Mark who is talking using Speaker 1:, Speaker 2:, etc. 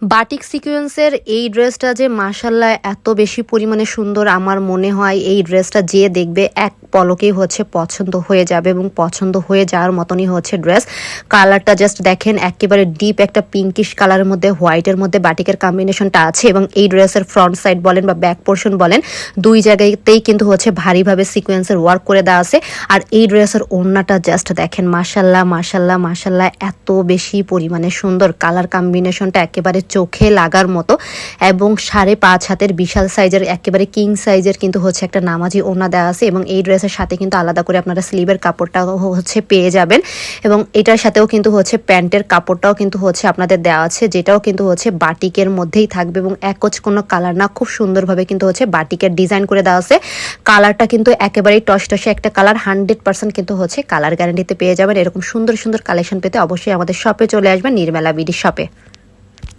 Speaker 1: Batik সিকোয়েন্সের এই ড্রেসটা যে মাশাল্লাহ এত বেশি পরিমাণে সুন্দর, আমার মনে হয় এই ড্রেসটা যে দেখবে এক পলকেই পছন্দ হয়ে যাবে এবং পছন্দ হয়ে যাওয়ার মতনই ড্রেস। কালারটা জাস্ট দেখেন, একেবারে ডিপ একটা পিঙ্কিশ কালারের মধ্যে হোয়াইটের মধ্যে বাটিকের কম্বিনেশনটা আছে এবং এই ড্রেসের ফ্রন্ট সাইড বলেন বা ব্যাক পোর্শন বলেন, দুই জায়গাতেই কিন্তু ভারীভাবে সিকোয়েন্সের ওয়ার্ক করে দেওয়া আছে। আর এই ড্রেসের ওড়নাটা জাস্ট দেখেন, মাশাল্লাহ মাশাল্লাহ মাশাল্লাহ এত বেশি পরিমাণে সুন্দর। কালার কম্বিনেশনটা একেবারে চোখে লাগার মতো এবং 5.5 হাতের বিশাল সাইজের একেবারে কিং সাইজের কিন্তু একটা নামাজি ওড়না দেওয়া আছে এবং এই ড্রেসের সাথে কিন্তু আলাদা করে আপনারা স্লিভের কাপড়টা পেয়ে যাবেন এবং এটার সাথেও কিন্তু প্যান্টের কাপড়টাও কিন্তু আপনাদের দেওয়া আছে, যেটাও কিন্তু বাটিকের মধ্যেই থাকবে এবং একচ কোনো কালার না, খুব সুন্দরভাবে কিন্তু বাটিকের ডিজাইন করে দেওয়া আছে। কালারটা কিন্তু একেবারেই টসটসে একটা কালার, 100% কিন্তু কালার গ্যারান্টিতে পেয়ে যাবেন। এরকম সুন্দর সুন্দর কালেকশন পেতে অবশ্যই আমাদের শপে চলে আসবেন, নির্মলা বিডি শপে।